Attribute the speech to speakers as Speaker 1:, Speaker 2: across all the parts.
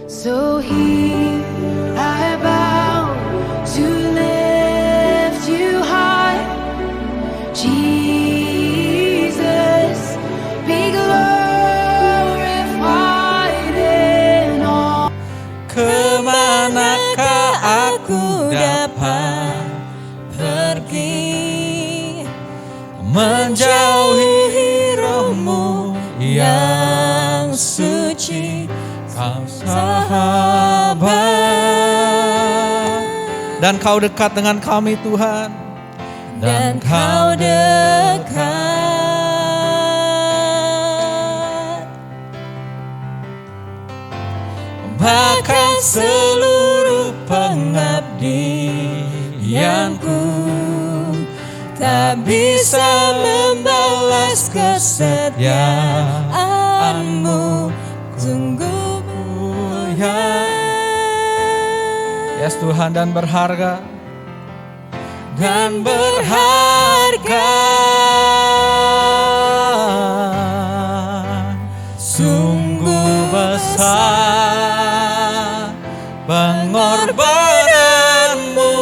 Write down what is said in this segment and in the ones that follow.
Speaker 1: So here I bow to lift you high, Jesus, be glorified in all.
Speaker 2: Kemanakah aku dapat pergi, menjauhi roh-Mu yang suci, Kau sahabat. Dan Kau dekat dengan kami Tuhan, dan Kau dekat, bahkan seluruh pengabdianku tak bisa membalas kesetiaan-Mu. Sungguh mulia, yes Tuhan, dan berharga, dan berharga, sungguh besar pengorbanan-Mu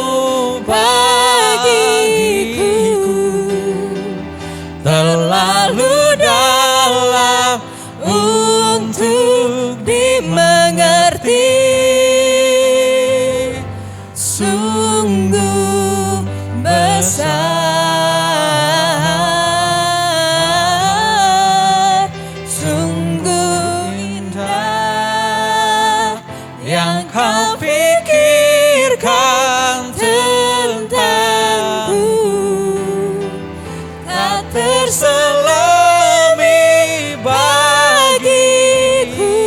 Speaker 2: bagiku, terlalu dalam untuk dimengerti. Sungguh besar, sungguh indah yang Kau pikirkan tentangku, tak terselami bagiku.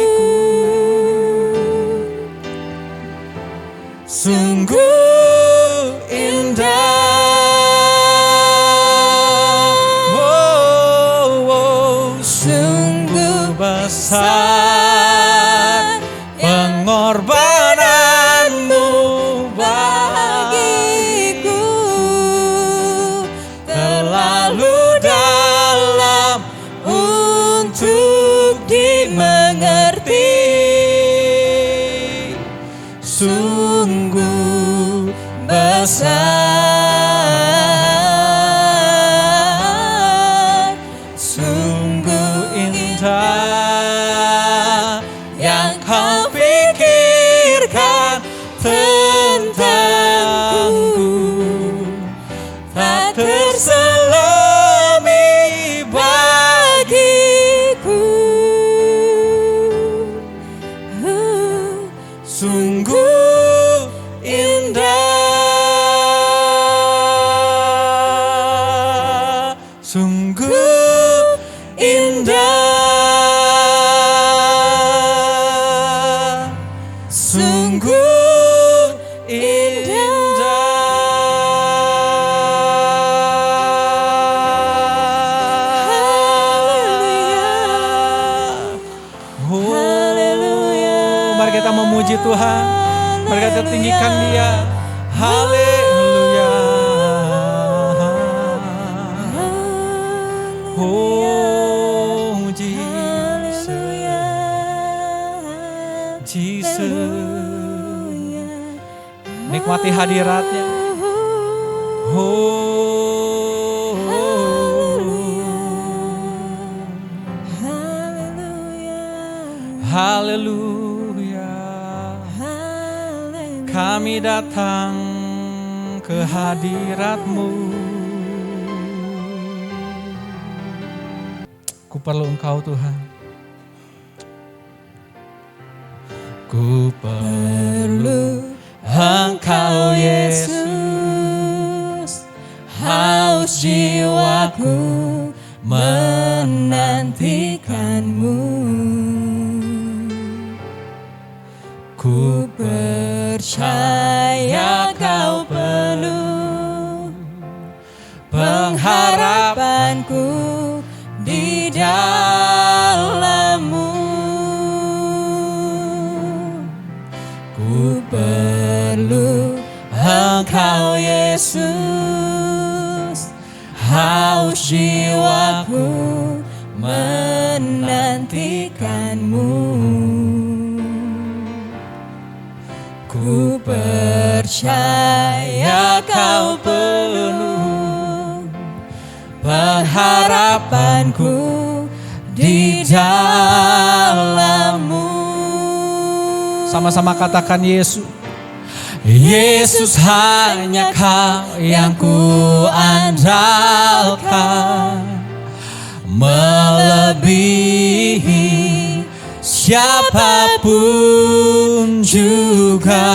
Speaker 2: Sungguh indah, sungguh besar pengorbanan-Mu bagiku, terlalu dalam untuk dimengerti. Sungguh besar, sungguh indah yang Kau pikirkan tentangku, tak terselami bagiku. Sungguh indah, sungguh indah, sungguh indah. Haleluya. Mari kita memuji Tuhan, mari kita tinggikan Dia. Haleluya. Oh Jesus, Jesus, nikmati hadirat-Nya. Oh, haleluya. Kami datang ke hadirat-Mu. Ku perlu Engkau Tuhan. Ku perlu Engkau Yesus, haus jiwaku menantikan-Mu. Ku percaya Kau penuh pengharapanku di dalam-Mu. Ku perlu Engkau Yesus, haus jiwaku menantikan-Mu. percaya Kau penuh pengharapanku di dalam-Mu. Sama-sama katakan Yesus. Yesus hanya Kau yang ku andalkan, melebihi siapapun juga.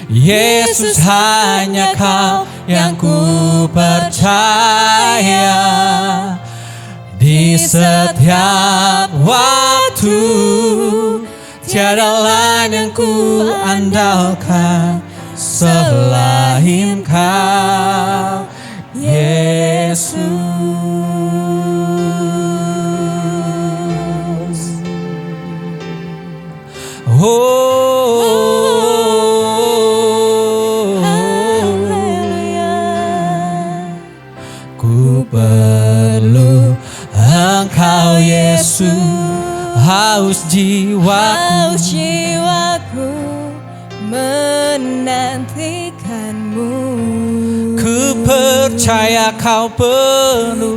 Speaker 2: Yesus hanya Kau yang ku percaya, di setiap waktu tiada lain yang ku andalkan selain Kau, Yesus. Ku perlu Engkau Yesus, haus jiwaku menantikan-Mu. Ku percaya Kau penuh,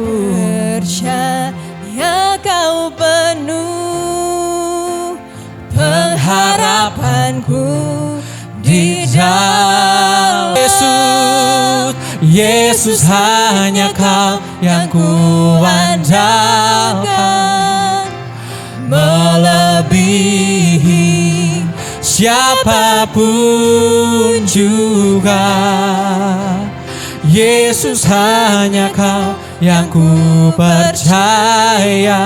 Speaker 2: pengharapanku di dalam Yesus. Yesus hanya Kau yang ku andalkan, melebihi siapapun juga. Yesus hanya Kau yang ku percaya,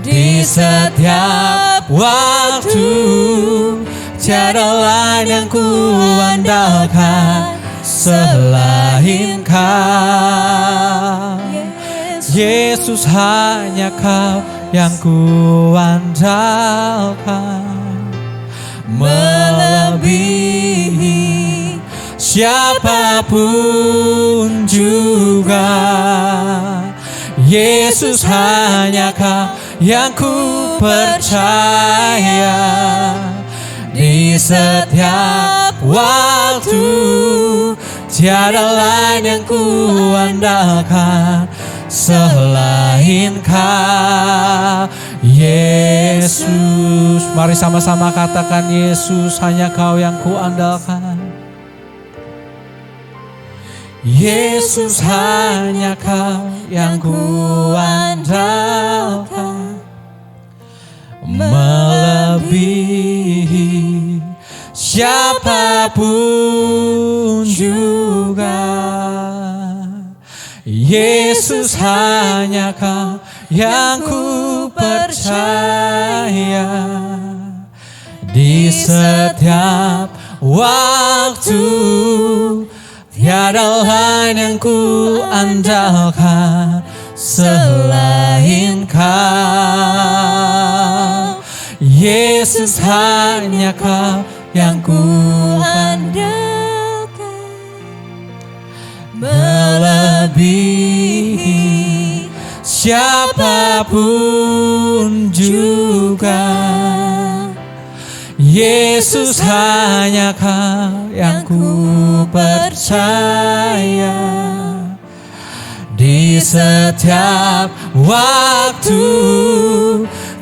Speaker 2: di setiap waktu tiada lain yang ku andalkan selain Kau. Yesus hanya Kau yang ku andalkan, melebihi siapapun juga. Yesus hanya Kau yang ku percaya, di setiap waktu tiada lain yang ku andalkan selain Kau, Yesus. Mari sama-sama katakan, Yesus hanya Kau yang ku andalkan. Yesus hanya Kau yang ku andalkan, melebihi siapapun juga. Yesus hanya Kau yang ku percaya, di setiap waktu tiada lain yang ku andalkan selain Kau. Yesus hanya Kau yang ku andalkan, melebihi siapapun juga. Yesus hanya Kau yang ku percaya, di setiap waktu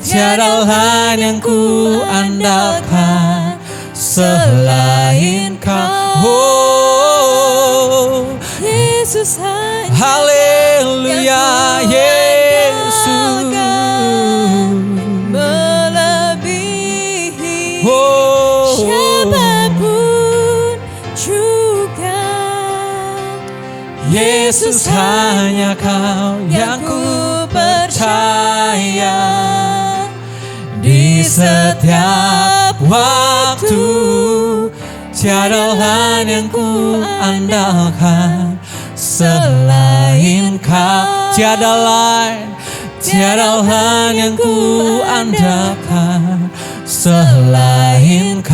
Speaker 2: tiada lain yang ku andalkan selain Kau. Oh,
Speaker 1: Yesus hanya
Speaker 2: haleluya, Yesus
Speaker 1: melebihi
Speaker 2: oh,
Speaker 1: siapapun juga.
Speaker 2: Yesus hanya Kau yang ku percaya, di setiap waktu tiada lain yang ku andalkan selain Kau. Tiada lain yang ku andalkan selain Kau.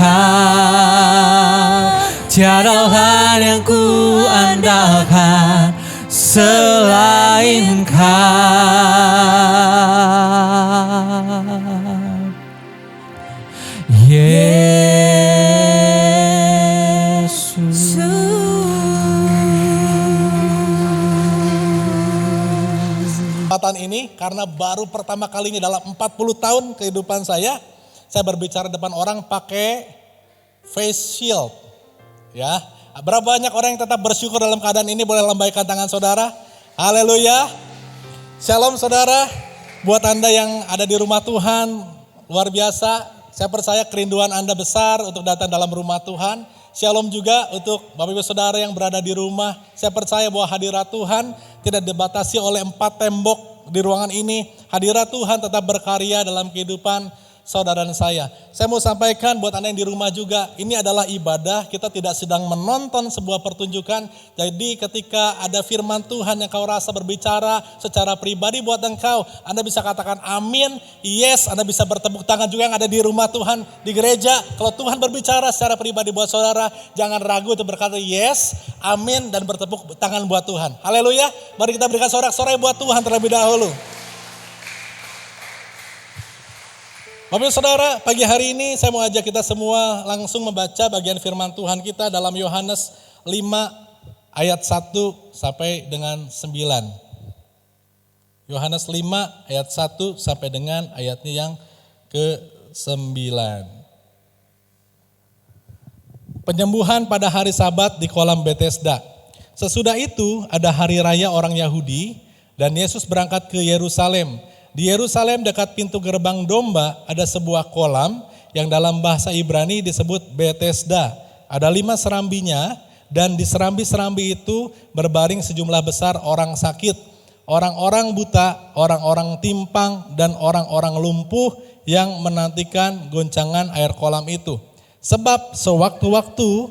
Speaker 2: Tiada lain yang ku andalkan selain Kau, Yesus.
Speaker 3: ini karena baru pertama kalinya dalam 40 tahun kehidupan saya berbicara depan orang pakai face shield. Ya, berapa banyak orang yang tetap bersyukur dalam keadaan ini? Boleh lambaikan tangan saudara. Haleluya. Shalom saudara. Buat Anda yang ada di rumah Tuhan, luar biasa. Saya percaya kerinduan Anda besar untuk datang dalam rumah Tuhan. Shalom juga untuk Bapak Ibu Saudara yang berada di rumah. Saya percaya bahwa hadirat Tuhan tidak dibatasi oleh 4 tembok di ruangan ini. Hadirat Tuhan tetap berkarya dalam kehidupan saudara dan saya. Saya mau sampaikan buat Anda yang di rumah juga, ini adalah ibadah, kita tidak sedang menonton sebuah pertunjukan. Jadi ketika ada firman Tuhan yang kau rasa berbicara secara pribadi buat engkau, Anda bisa katakan amin, yes, Anda bisa bertepuk tangan juga yang ada di rumah Tuhan, di gereja. Kalau Tuhan berbicara secara pribadi buat saudara, jangan ragu untuk berkata yes, amin, dan bertepuk tangan buat Tuhan. Haleluya, mari kita berikan sorak-sorai buat Tuhan terlebih dahulu. Bapak Ibu Saudara, pagi hari ini saya mau ajak kita semua langsung membaca bagian firman Tuhan kita dalam Yohanes 5 ayat 1 sampai dengan 9. Yohanes 5 ayat 1 sampai dengan ayatnya yang ke-9. Penyembuhan pada hari Sabat di kolam Betesda. Sesudah itu ada hari raya orang Yahudi dan Yesus berangkat ke Yerusalem. Di Yerusalem dekat pintu gerbang domba ada sebuah kolam yang dalam bahasa Ibrani disebut Betesda. Ada 5 serambinya dan di serambi-serambi itu berbaring sejumlah besar orang sakit, orang-orang buta, orang-orang timpang dan orang-orang lumpuh yang menantikan goncangan air kolam itu. Sebab sewaktu-waktu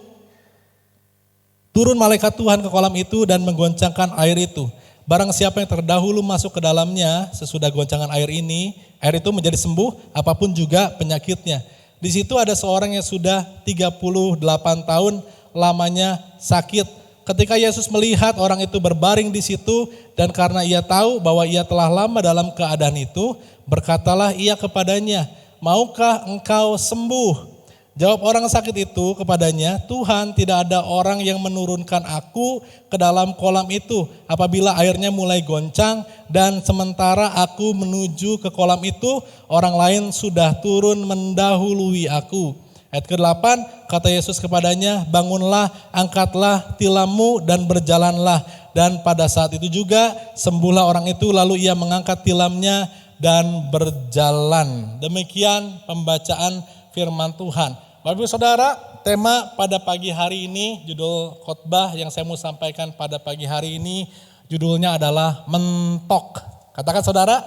Speaker 3: turun malaikat Tuhan ke kolam itu dan menggoncangkan air itu. Barang siapa yang terdahulu masuk ke dalamnya sesudah goncangan air itu menjadi sembuh apapun juga penyakitnya. Di situ ada seorang yang sudah 38 tahun lamanya sakit. Ketika Yesus melihat orang itu berbaring di situ dan karena ia tahu bahwa ia telah lama dalam keadaan itu, berkatalah ia kepadanya, "Maukah engkau sembuh?" Jawab orang sakit itu kepadanya, "Tuhan, tidak ada orang yang menurunkan aku ke dalam kolam itu apabila airnya mulai goncang dan sementara aku menuju ke kolam itu, orang lain sudah turun mendahului aku." Ayat ke-8, kata Yesus kepadanya, "Bangunlah, angkatlah tilammu dan berjalanlah." Dan pada saat itu juga sembuhlah orang itu, lalu ia mengangkat tilamnya dan berjalan. Demikian pembacaan firman Tuhan. Bapak Ibu Saudara, tema pada pagi hari ini, judul khotbah yang saya mau sampaikan pada pagi hari ini, judulnya adalah mentok. Katakan saudara,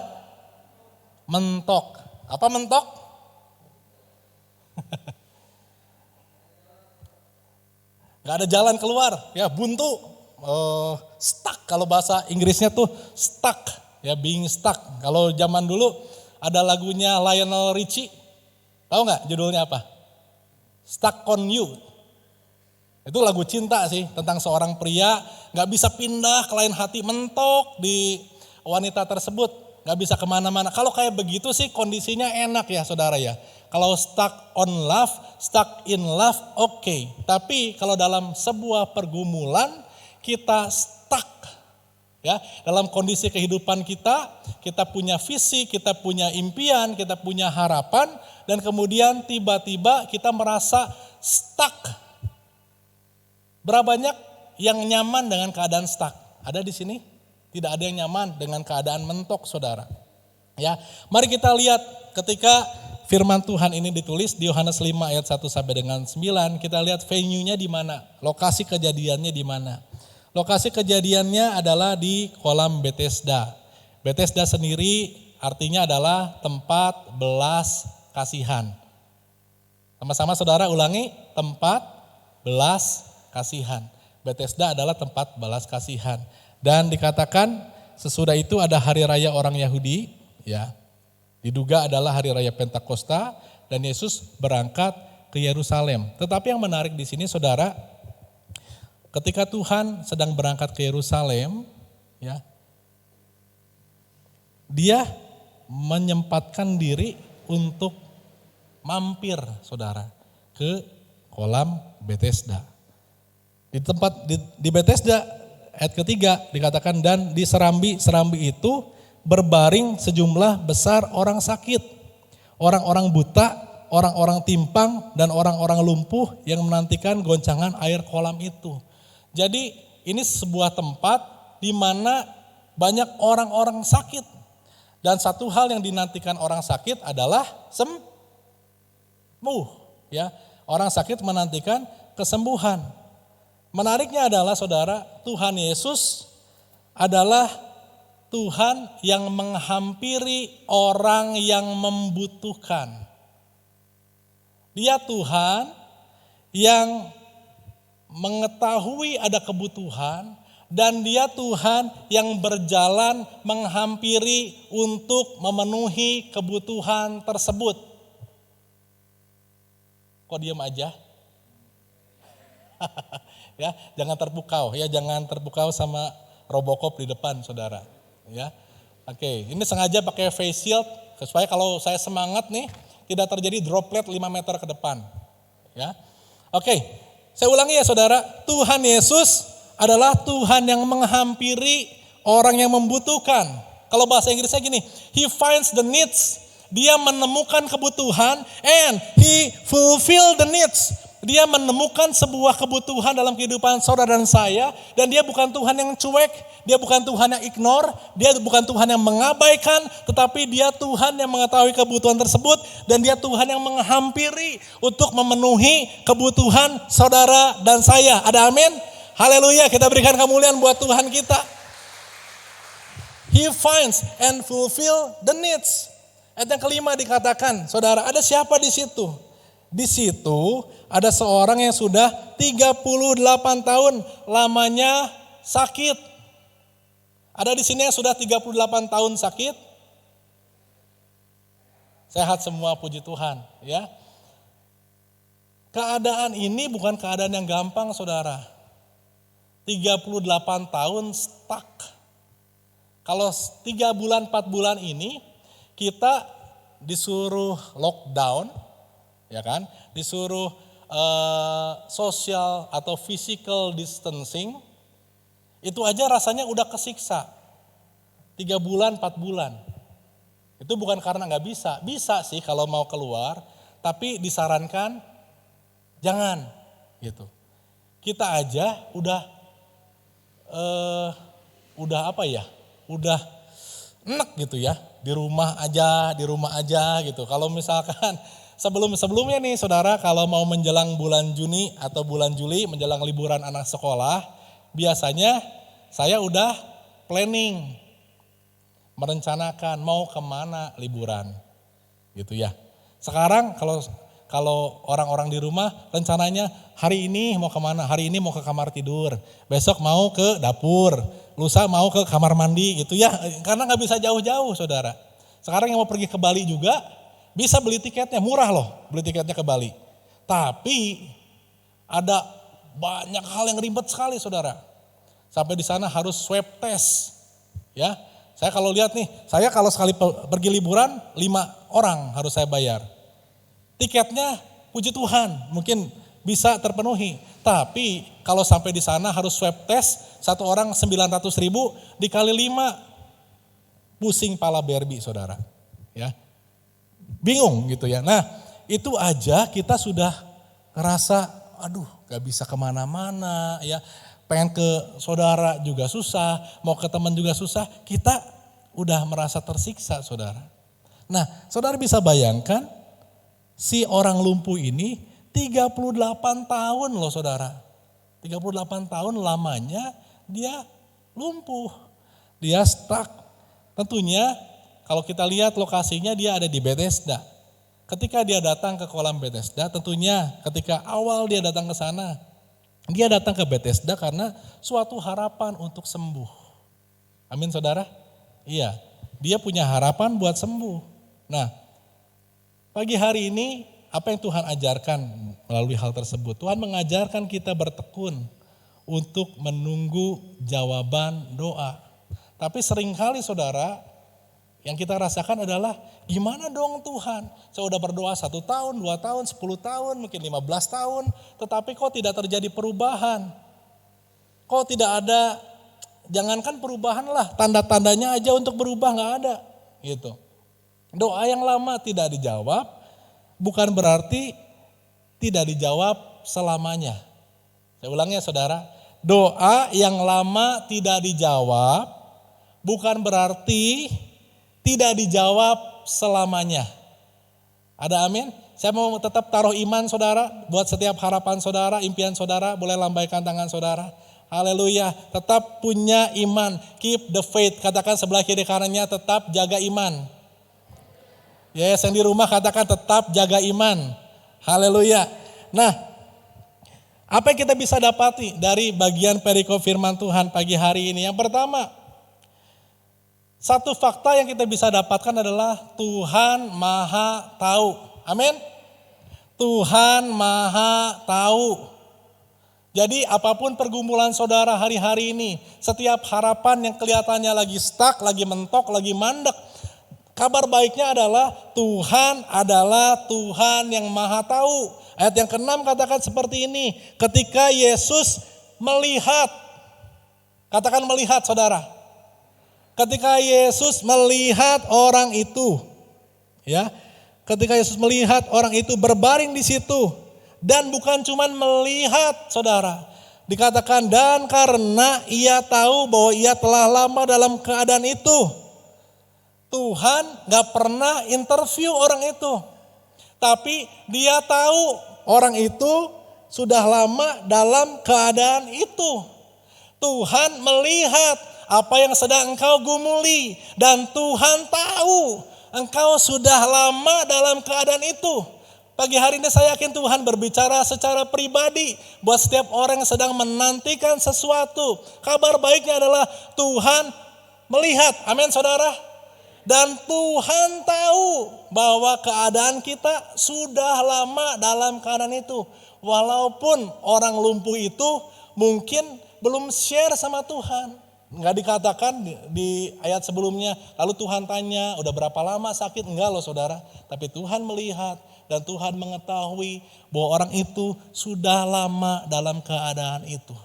Speaker 3: mentok. Apa mentok? Gak ada jalan keluar, ya buntu, stuck. Kalau bahasa Inggrisnya tuh stuck, ya being stuck. Kalau zaman dulu ada lagunya Lionel Richie, tahu nggak judulnya apa? Stuck on You. Itu lagu cinta sih tentang seorang pria gak bisa pindah ke lain hati, mentok di wanita tersebut, gak bisa kemana-mana. Kalau kayak begitu sih kondisinya enak ya saudara ya. Kalau stuck on love, stuck in love, oke. Tapi kalau dalam sebuah pergumulan kita stuck ya, dalam kondisi kehidupan kita punya visi, kita punya impian, kita punya harapan, dan kemudian tiba-tiba kita merasa stuck. Berapa banyak yang nyaman dengan keadaan stuck? Ada di sini? Tidak ada yang nyaman dengan keadaan mentok, saudara. Ya, mari kita lihat ketika firman Tuhan ini ditulis di Yohanes 5 ayat 1 sampai dengan 9, kita lihat venue-nya di mana, lokasi kejadiannya di mana. Lokasi kejadiannya adalah di kolam Betesda. Betesda sendiri artinya adalah tempat belas kasihan. Sama-sama saudara ulangi, tempat belas kasihan. Betesda adalah tempat belas kasihan. Dan dikatakan sesudah itu ada hari raya orang Yahudi, ya. Diduga adalah hari raya Pentakosta dan Yesus berangkat ke Yerusalem. Tetapi yang menarik di sini saudara, ketika Tuhan sedang berangkat ke Yerusalem, ya, dia menyempatkan diri untuk mampir saudara ke kolam Betesda. Di Betesda ayat ketiga dikatakan dan di serambi itu berbaring sejumlah besar orang sakit, orang-orang buta, orang-orang timpang, dan orang-orang lumpuh yang menantikan goncangan air kolam itu. Jadi ini sebuah tempat di mana banyak orang-orang sakit. Dan satu hal yang dinantikan orang sakit adalah sembuh. Ya, orang sakit menantikan kesembuhan. Menariknya adalah saudara, Tuhan Yesus adalah Tuhan yang menghampiri orang yang membutuhkan. Dia Tuhan yang mengetahui ada kebutuhan dan dia Tuhan yang berjalan menghampiri untuk memenuhi kebutuhan tersebut. Kok diam aja? Ya, jangan terpukau, ya jangan terpukau sama Robocop di depan, saudara. Ya, oke, ini sengaja pakai face shield supaya kalau saya semangat nih tidak terjadi droplet 5 meter ke depan. Ya, oke, saya ulangi ya saudara, Tuhan Yesus adalah Tuhan yang menghampiri orang yang membutuhkan. Kalau bahasa Inggrisnya gini, He finds the needs. Dia menemukan kebutuhan and He fulfill the needs. Dia menemukan sebuah kebutuhan dalam kehidupan saudara dan saya. Dan dia bukan Tuhan yang cuek, dia bukan Tuhan yang ignore, dia bukan Tuhan yang mengabaikan. Tetapi dia Tuhan yang mengetahui kebutuhan tersebut. Dan dia Tuhan yang menghampiri untuk memenuhi kebutuhan saudara dan saya. Ada amin? Haleluya, kita berikan kemuliaan buat Tuhan kita. He finds and fulfill the needs. Ayat yang kelima dikatakan, saudara, ada siapa di situ? Di situ ada seorang yang sudah 38 tahun lamanya sakit. Ada di sini yang sudah 38 tahun sakit? Sehat semua, puji Tuhan, ya. Keadaan ini bukan keadaan yang gampang, saudara. 38 tahun stuck. Kalau 3 bulan, 4 bulan ini kita disuruh lockdown, ya kan, disuruh social atau physical distancing, itu aja rasanya udah kesiksa. 3 bulan, 4 bulan. Itu bukan karena gak bisa, bisa sih kalau mau keluar, tapi disarankan jangan gitu. Kita aja udah apa ya, udah enak gitu ya, di rumah aja gitu. Kalau misalkan sebelumnya nih saudara, kalau mau menjelang bulan Juni atau bulan Juli, menjelang liburan anak sekolah, biasanya saya udah planning, merencanakan mau kemana liburan gitu ya. Sekarang kalau orang-orang di rumah rencananya hari ini mau kemana, hari ini mau ke kamar tidur, besok mau ke dapur, lusa mau ke kamar mandi gitu ya, karena gak bisa jauh-jauh saudara. Sekarang yang mau pergi ke Bali juga bisa beli tiketnya, murah loh beli tiketnya ke Bali. Tapi ada banyak hal yang ribet sekali saudara. Sampai di sana harus swab test. Ya, saya kalau lihat nih, saya kalau sekali pergi liburan 5 orang harus saya bayar. Tiketnya puji Tuhan mungkin bisa terpenuhi. Tapi kalau sampai di sana harus swab test, 1 orang 900.000 dikali 5, pusing pala Barbie saudara. Ya, bingung gitu ya. Nah itu aja kita sudah ngerasa aduh gak bisa kemana-mana ya. Pengen ke saudara juga susah, mau ke teman juga susah. Kita udah merasa tersiksa saudara. Nah saudara bisa bayangkan si orang lumpuh ini 38 tahun loh saudara. 38 tahun lamanya dia lumpuh. Dia stuck. Tentunya kalau kita lihat lokasinya dia ada di Bethesda. Ketika dia datang ke kolam Bethesda, tentunya ketika awal dia datang ke sana, dia datang ke Bethesda karena suatu harapan untuk sembuh. Amin saudara? Iya, dia punya harapan buat sembuh. Nah, pagi hari ini apa yang Tuhan ajarkan melalui hal tersebut? Tuhan mengajarkan kita bertekun untuk menunggu jawaban doa. Tapi seringkali saudara, yang kita rasakan adalah gimana dong Tuhan? Saya udah berdoa 1 tahun, 2 tahun, 10 tahun, mungkin 15 tahun. Tetapi kok tidak terjadi perubahan? Kok tidak ada jangankan perubahan lah, tanda-tandanya aja untuk berubah nggak ada gitu. Doa yang lama tidak dijawab bukan berarti tidak dijawab selamanya. Saya ulangi ya saudara, doa yang lama tidak dijawab bukan berarti tidak dijawab selamanya. Ada amin? Saya mau tetap taruh iman saudara buat setiap harapan saudara, impian saudara, boleh lambaikan tangan saudara. Haleluya, tetap punya iman, keep the faith. Katakan sebelah kiri kanannya, tetap jaga iman. Yes, yang di rumah katakan tetap jaga iman. Haleluya. Nah, apa yang kita bisa dapati dari bagian perikop firman Tuhan pagi hari ini? Yang pertama, satu fakta yang kita bisa dapatkan adalah Tuhan Maha Tahu. Amin. Tuhan Maha Tahu. Jadi apapun pergumulan saudara hari-hari ini, setiap harapan yang kelihatannya lagi stuck, lagi mentok, lagi mandek, kabar baiknya adalah Tuhan yang Maha Tahu. Ayat yang ke-6 katakan seperti ini, ketika Yesus melihat, katakan melihat saudara. Ketika Yesus melihat orang itu, ya, ketika Yesus melihat orang itu berbaring di situ, dan bukan cuma melihat saudara, dikatakan dan karena ia tahu bahwa ia telah lama dalam keadaan itu, Tuhan gak pernah interview orang itu, tapi dia tahu orang itu sudah lama dalam keadaan itu. Tuhan melihat apa yang sedang engkau gumuli dan Tuhan tahu engkau sudah lama dalam keadaan itu. Pagi hari ini saya yakin Tuhan berbicara secara pribadi buat setiap orang yang sedang menantikan sesuatu. Kabar baiknya adalah Tuhan melihat, amin saudara. Dan Tuhan tahu bahwa keadaan kita sudah lama dalam keadaan itu. Walaupun orang lumpuh itu mungkin belum share sama Tuhan. Enggak dikatakan di ayat sebelumnya, lalu Tuhan tanya, udah berapa lama sakit? Enggak loh saudara, tapi Tuhan melihat dan Tuhan mengetahui bahwa orang itu sudah lama dalam keadaan itu.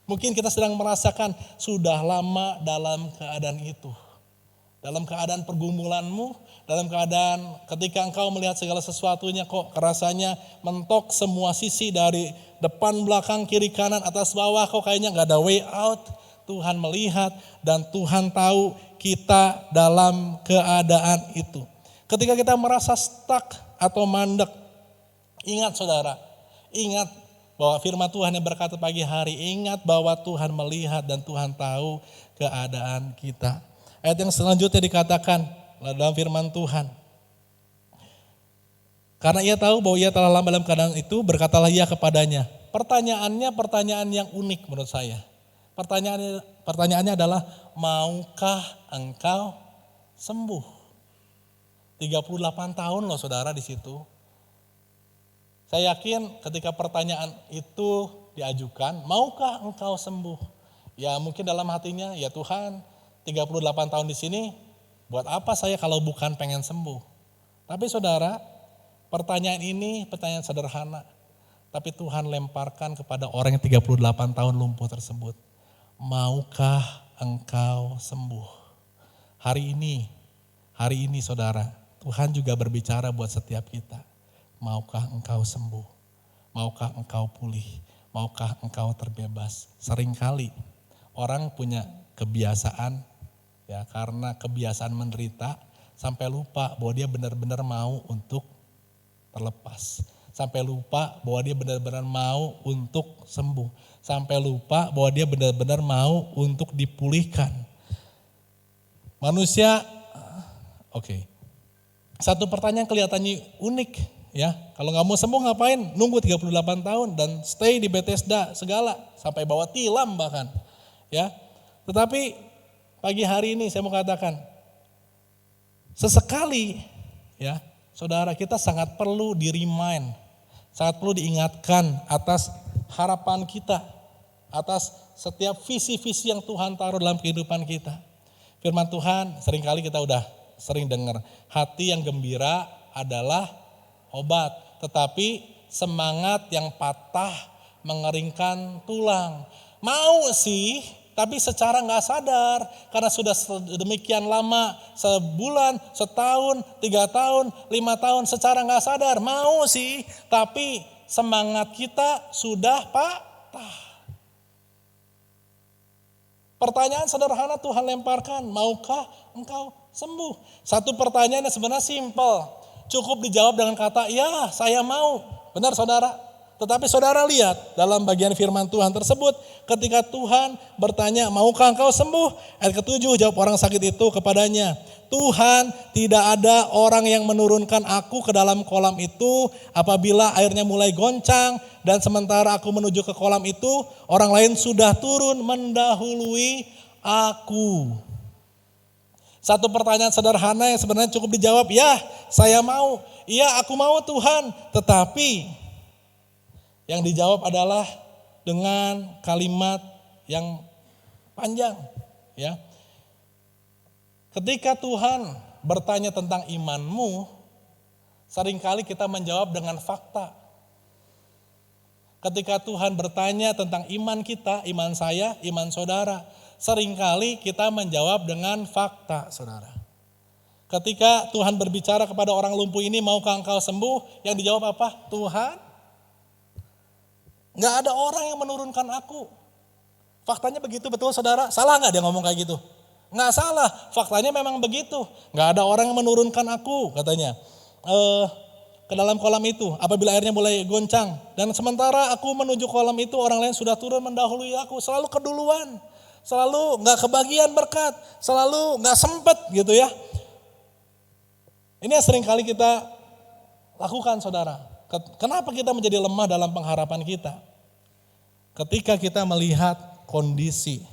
Speaker 3: Mungkin kita sedang merasakan sudah lama dalam keadaan itu. Dalam keadaan pergumulanmu, dalam keadaan ketika engkau melihat segala sesuatunya kok rasanya mentok semua sisi dari depan, belakang, kiri, kanan, atas, bawah, kok kayaknya gak ada way out. Tuhan melihat dan Tuhan tahu kita dalam keadaan itu. Ketika kita merasa stuck atau mandek, ingat saudara, ingat bahwa firman Tuhan yang berkata pagi hari, ingat bahwa Tuhan melihat dan Tuhan tahu keadaan kita. Ayat yang selanjutnya dikatakan dalam firman Tuhan, karena ia tahu bahwa ia telah lama dalam keadaan itu, berkatalah ia kepadanya. Pertanyaannya pertanyaan yang unik menurut saya. Pertanyaannya adalah, maukah engkau sembuh? 38 tahun loh saudara di situ. Saya yakin ketika pertanyaan itu diajukan, maukah engkau sembuh? Ya mungkin dalam hatinya, ya Tuhan 38 tahun di sini, buat apa saya kalau bukan pengen sembuh? Tapi saudara, pertanyaan ini pertanyaan sederhana. Tapi Tuhan lemparkan kepada orang yang 38 tahun lumpuh tersebut. Maukah engkau sembuh? Hari ini saudara, Tuhan juga berbicara buat setiap kita. Maukah engkau sembuh? Maukah engkau pulih? Maukah engkau terbebas? Seringkali orang punya kebiasaan, ya karena kebiasaan menderita, sampai lupa bahwa dia benar-benar mau untuk terlepas. Sampai lupa bahwa dia benar-benar mau untuk sembuh. Sampai lupa bahwa dia benar-benar mau untuk dipulihkan. Manusia, oke. Satu pertanyaan kelihatannya unik ya. Kalau nggak mau sembuh ngapain? Nunggu 38 tahun dan stay di Bethesda segala. Sampai bawa tilam bahkan. Ya. Tetapi pagi hari ini saya mau katakan, sesekali ya saudara, kita sangat perlu di-remind, sangat perlu diingatkan atas harapan kita, atas setiap visi-visi yang Tuhan taruh dalam kehidupan kita. Firman Tuhan seringkali kita udah sering dengar, hati yang gembira adalah obat, tetapi semangat yang patah mengeringkan tulang. Mau sih tapi secara nggak sadar karena sudah demikian lama, sebulan, setahun, 3 tahun, 5 tahun, secara nggak sadar mau sih, tapi semangat kita sudah patah. Pertanyaan sederhana Tuhan lemparkan, maukah engkau sembuh? Satu pertanyaan yang sebenarnya simpel, cukup dijawab dengan kata, ya saya mau. Benar saudara? Tetapi saudara lihat dalam bagian firman Tuhan tersebut, ketika Tuhan bertanya, maukah engkau sembuh? Ayat ke-7 jawab orang sakit itu kepadanya, Tuhan, tidak ada orang yang menurunkan aku ke dalam kolam itu apabila airnya mulai goncang, dan sementara aku menuju ke kolam itu, orang lain sudah turun mendahului aku. Satu pertanyaan sederhana yang sebenarnya cukup dijawab, ya saya mau, iya aku mau Tuhan. Tetapi yang dijawab adalah dengan kalimat yang panjang, ya. Ketika Tuhan bertanya tentang imanmu, seringkali kita menjawab dengan fakta. Ketika Tuhan bertanya tentang iman kita, iman saya, iman saudara, seringkali kita menjawab dengan fakta, saudara. Ketika Tuhan berbicara kepada orang lumpuh ini, maukah engkau sembuh? Yang dijawab apa? Tuhan, gak ada orang yang menurunkan aku. Faktanya begitu, betul saudara? Salah gak dia ngomong kayak gitu? Nggak salah, faktanya memang begitu. Nggak ada orang yang menurunkan aku, katanya, ke dalam kolam itu apabila airnya mulai goncang. Dan sementara aku menuju kolam itu, orang lain sudah turun mendahului aku. Selalu keduluan, selalu nggak kebagian berkat, selalu nggak sempet gitu ya. Ini yang sering kali kita lakukan saudara. Kenapa kita menjadi lemah dalam pengharapan kita? Ketika kita melihat kondisi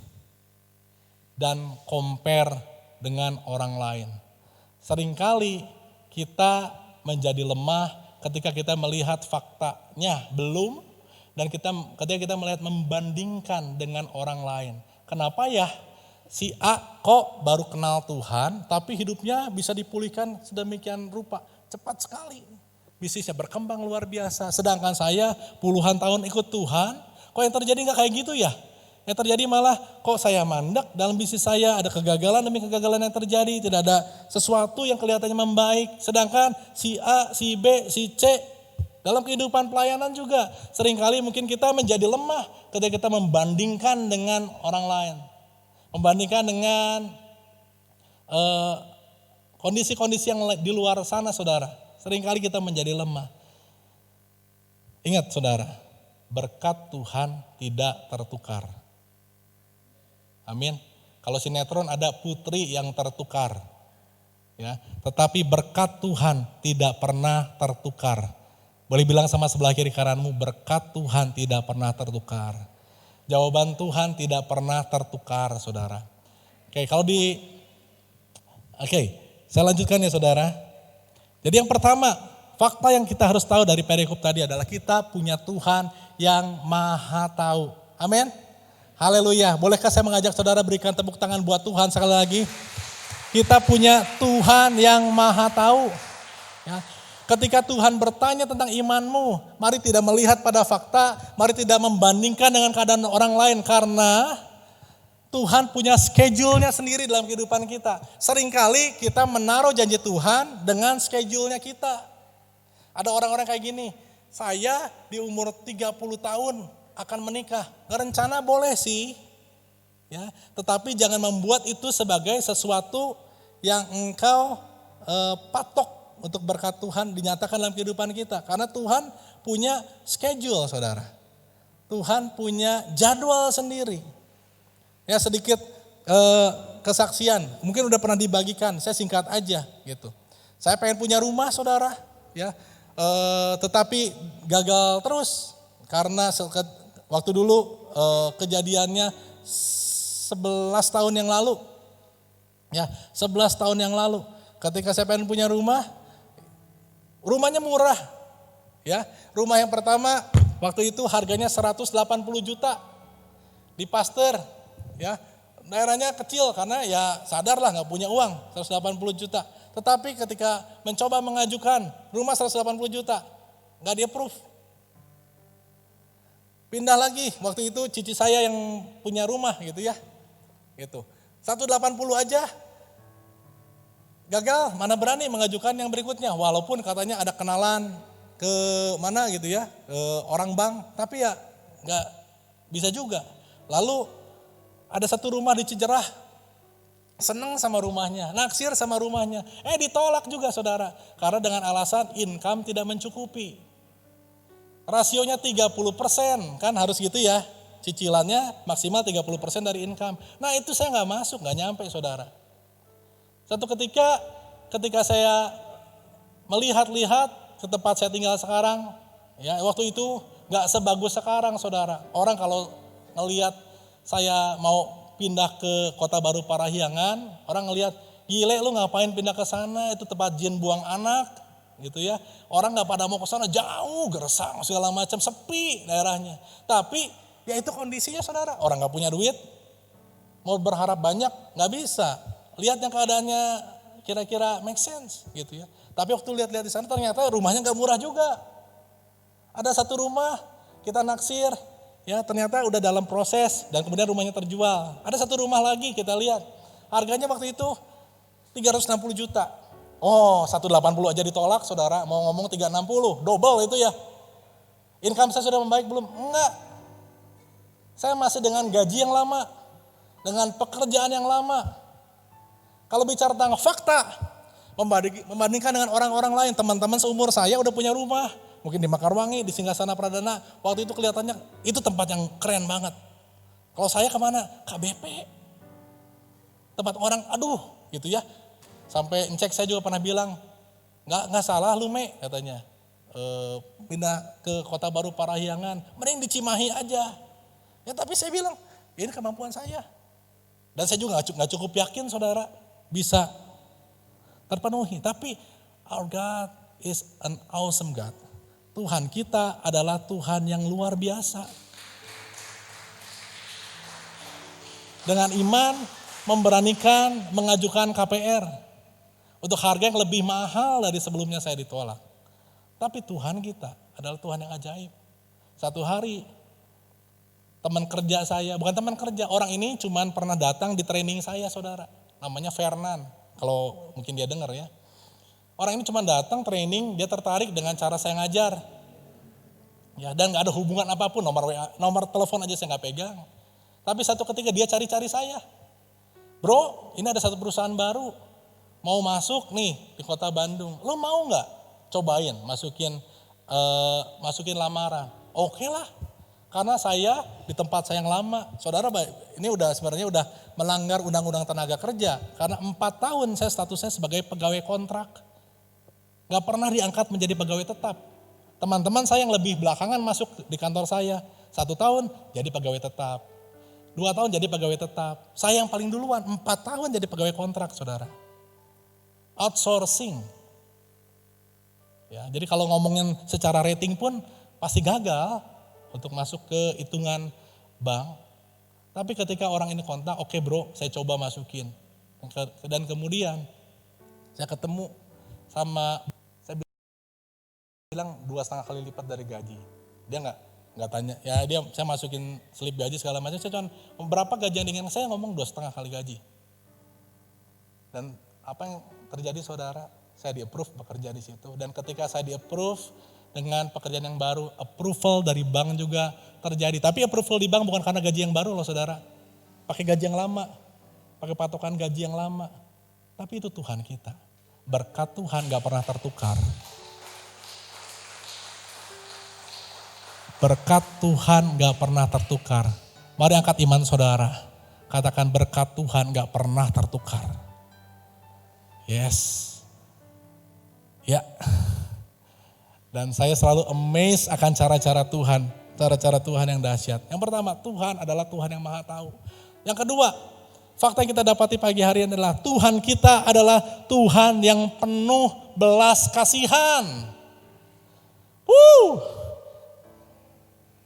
Speaker 3: dan compare dengan orang lain. Seringkali kita menjadi lemah ketika kita melihat faktanya belum, dan ketika kita melihat membandingkan dengan orang lain. Kenapa ya si A kok baru kenal Tuhan tapi hidupnya bisa dipulihkan sedemikian rupa, cepat sekali. Bisnisnya berkembang luar biasa, sedangkan saya puluhan tahun ikut Tuhan, kok yang terjadi gak kayak gitu ya? Yang terjadi malah kok saya mandek dalam bisnis saya, ada kegagalan demi kegagalan yang terjadi, tidak ada sesuatu yang kelihatannya membaik. Sedangkan si A, si B, si C dalam kehidupan pelayanan juga seringkali mungkin kita menjadi lemah ketika kita membandingkan dengan orang lain. Membandingkan dengan kondisi-kondisi yang di luar sana saudara. Seringkali kita menjadi lemah. Ingat saudara, berkat Tuhan tidak tertukar. Amin. Kalau sinetron ada putri yang tertukar. Ya, tetapi berkat Tuhan tidak pernah tertukar. Boleh bilang sama sebelah kiri kananmu, berkat Tuhan tidak pernah tertukar. Jawaban Tuhan tidak pernah tertukar, saudara. Saya lanjutkan ya saudara. Jadi yang pertama, fakta yang kita harus tahu dari perikop tadi adalah kita punya Tuhan yang maha tahu. Amin. Haleluya. Bolehkah saya mengajak saudara berikan tepuk tangan buat Tuhan sekali lagi. Kita punya Tuhan yang maha tahu. Ya. Ketika Tuhan bertanya tentang imanmu, mari tidak melihat pada fakta, mari tidak membandingkan dengan keadaan orang lain, karena Tuhan punya schedule-nya sendiri dalam kehidupan kita. Seringkali kita menaruh janji Tuhan dengan schedule-nya kita. Ada orang-orang kayak gini, saya di umur 30 tahun akan menikah. Rencana boleh sih, ya, tetapi jangan membuat itu sebagai sesuatu yang engkau patok untuk berkat Tuhan dinyatakan dalam kehidupan kita. Karena Tuhan punya schedule saudara. Tuhan punya jadwal sendiri. Ya sedikit kesaksian, mungkin udah pernah dibagikan, saya singkat aja gitu. Saya pengen punya rumah saudara, ya, tetapi gagal terus karena waktu dulu kejadiannya 11 tahun yang lalu, ya 11 tahun yang lalu, ketika saya pengen punya rumah, rumahnya murah, ya rumah yang pertama waktu itu harganya 180 juta di Pasteur. Ya, daerahnya kecil karena ya sadarlah nggak punya uang 180 juta. Tetapi ketika mencoba mengajukan rumah 180 juta, nggak di approve. Pindah lagi, waktu itu cici saya yang punya rumah gitu ya. Gitu. 180 aja gagal, mana berani mengajukan yang berikutnya. Walaupun katanya ada kenalan ke mana gitu ya, ke orang bank, tapi ya nggak bisa juga. Lalu ada satu rumah di Cijerah, seneng sama rumahnya, naksir sama rumahnya. Ditolak juga saudara, karena dengan alasan income tidak mencukupi. Rasionya 30%, kan harus gitu ya. Cicilannya maksimal 30% dari income. Nah itu saya nggak masuk, nggak nyampe saudara. Satu ketika saya melihat-lihat ke tempat saya tinggal sekarang, ya waktu itu nggak sebagus sekarang saudara. Orang kalau ngelihat saya mau pindah ke Kota Baru Parahyangan, orang ngelihat, gile lu ngapain pindah ke sana, itu tempat jin buang anak, gitu ya. Orang nggak pada mau ke sana, jauh, gersang segala macam, sepi daerahnya. Tapi ya itu kondisinya saudara, orang nggak punya duit, mau berharap banyak nggak bisa. Lihat yang keadaannya kira-kira make sense gitu ya. Tapi waktu lihat-lihat di sana ternyata rumahnya nggak murah juga. Ada satu rumah kita naksir, ya ternyata udah dalam proses dan kemudian rumahnya terjual. Ada satu rumah lagi kita lihat, harganya waktu itu 360 juta. Oh 180 aja ditolak saudara, mau ngomong 360, double itu ya. Income saya sudah membaik belum? Enggak. Saya masih dengan gaji yang lama, dengan pekerjaan yang lama. Kalau bicara tentang fakta, membandingkan dengan orang-orang lain, teman-teman seumur saya udah punya rumah. Mungkin di Mekarwangi, di Singgasana Pradana, waktu itu kelihatannya itu tempat yang keren banget. Kalau saya kemana? KBP. Tempat orang, aduh gitu ya. Sampai ngecek saya juga pernah bilang, nggak salah lu Me katanya. Pindah ke Kota Baru Parahyangan, mending di Cimahi aja. Ya tapi saya bilang, ini kemampuan saya. Dan saya juga nggak cukup yakin saudara bisa terpenuhi. Tapi our God is an awesome God. Tuhan kita adalah Tuhan yang luar biasa. Dengan iman memberanikan mengajukan KPR. Untuk harga yang lebih mahal dari sebelumnya saya ditolak. Tapi Tuhan kita adalah Tuhan yang ajaib. Satu hari teman kerja saya, bukan teman kerja, orang ini cuman pernah datang di training saya saudara. Namanya Fernan, kalau mungkin dia dengar ya. Orang ini cuma datang training, dia tertarik dengan cara saya ngajar. Ya, dan gak ada hubungan apapun, nomor telepon aja saya gak pegang. Tapi satu ketika dia cari-cari saya. Bro, ini ada satu perusahaan baru, mau masuk nih di Kota Bandung. Lo mau gak cobain masukin lamaran? Oke lah. Karena saya di tempat saya yang lama, saudara ini sebenarnya udah melanggar undang-undang tenaga kerja. Karena 4 tahun saya statusnya sebagai pegawai kontrak. Gak pernah diangkat menjadi pegawai tetap. Teman-teman saya yang lebih belakangan masuk di kantor saya. 1 tahun jadi pegawai tetap. 2 tahun jadi pegawai tetap. Saya yang paling duluan 4 tahun jadi pegawai kontrak saudara. Outsourcing. Ya, jadi kalau ngomongin secara rating pun pasti gagal untuk masuk ke hitungan bank. Tapi ketika orang ini kontak, oke bro, saya coba masukin. Dan kemudian saya ketemu sama, saya bilang 2,5 kali lipat dari gaji. Dia nggak tanya, ya saya masukin slip gaji segala macam. Saya cuma berapa gaji yang dengan saya ngomong 2,5 kali gaji. Dan apa yang terjadi saudara? Saya di-approve bekerja di situ. Dan ketika saya di-approve, dengan pekerjaan yang baru, approval dari bank juga terjadi. Tapi approval di bank bukan karena gaji yang baru loh saudara. Pakai gaji yang lama, pakai patokan gaji yang lama. Tapi itu Tuhan kita. Berkat Tuhan gak pernah tertukar. Berkat Tuhan gak pernah tertukar. Mari angkat iman saudara. Katakan berkat Tuhan gak pernah tertukar. Yes. Ya. Dan saya selalu amazed akan cara-cara Tuhan. Cara-cara Tuhan yang dahsyat. Yang pertama, Tuhan adalah Tuhan yang maha tahu. Yang kedua, fakta yang kita dapati pagi hari ini adalah Tuhan kita adalah Tuhan yang penuh belas kasihan.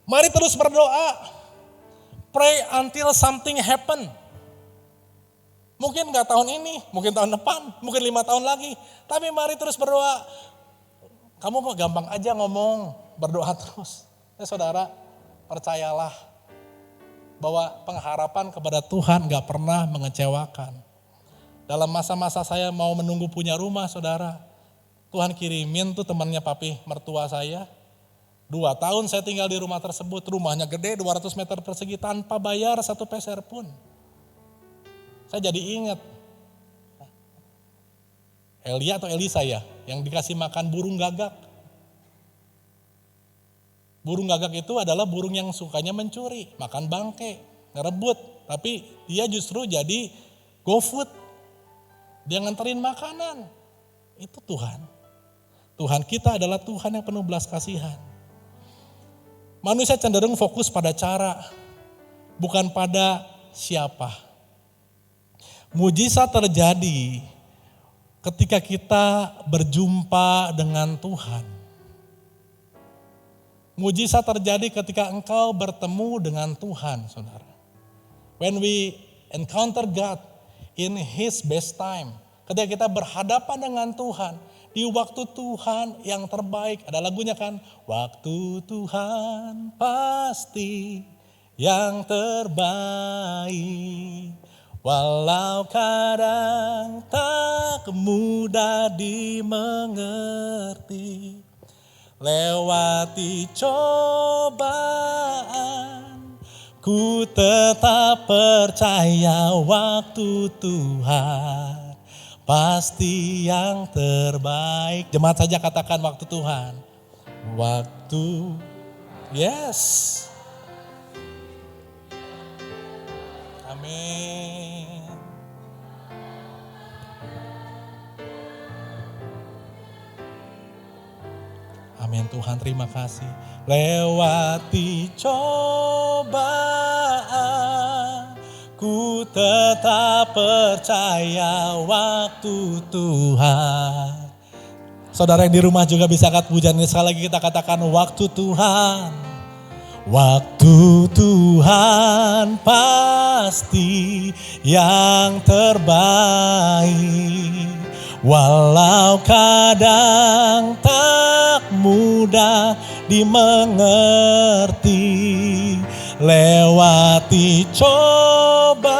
Speaker 3: Mari terus berdoa. Pray until something happen. Mungkin gak tahun ini, mungkin tahun depan, mungkin 5 tahun lagi. Tapi mari terus berdoa. Kamu kok gampang aja ngomong, berdoa terus. Ya saudara, percayalah. bahwa pengharapan kepada Tuhan gak pernah mengecewakan. Dalam masa-masa saya mau menunggu punya rumah, saudara, Tuhan kirimin tuh temannya papi mertua saya. 2 tahun saya tinggal di rumah tersebut, rumahnya gede 200 meter persegi tanpa bayar 1 peser pun. Saya jadi ingat Elia atau Elisa ya, yang dikasih makan burung gagak. Burung gagak itu adalah burung yang sukanya mencuri, makan bangke, ngerebut. Tapi dia justru jadi GoFood. Dia nganterin makanan. Itu Tuhan. Tuhan kita adalah Tuhan yang penuh belas kasihan. Manusia cenderung fokus pada cara, bukan pada siapa. Mujizat terjadi ketika kita berjumpa dengan Tuhan. Mujizat terjadi ketika engkau bertemu dengan Tuhan, saudara. When we encounter God in His best time. Ketika kita berhadapan dengan Tuhan, di waktu Tuhan yang terbaik. Ada lagunya kan? Waktu Tuhan pasti yang terbaik. Walau kadang tak mudah dimengerti. Lewati cobaan, ku tetap percaya waktu Tuhan pasti yang terbaik. Jemaat saja katakan waktu Tuhan. Waktu, yes. Amin. Amin Tuhan, terima kasih. Lewati cobaan, ku tetap percaya waktu Tuhan. Saudara yang di rumah juga bisa angkat pujian ini, sekali lagi kita katakan waktu Tuhan. Waktu Tuhan pasti yang terbaik. Walau kadang tak mudah dimengerti, lewati cobaan,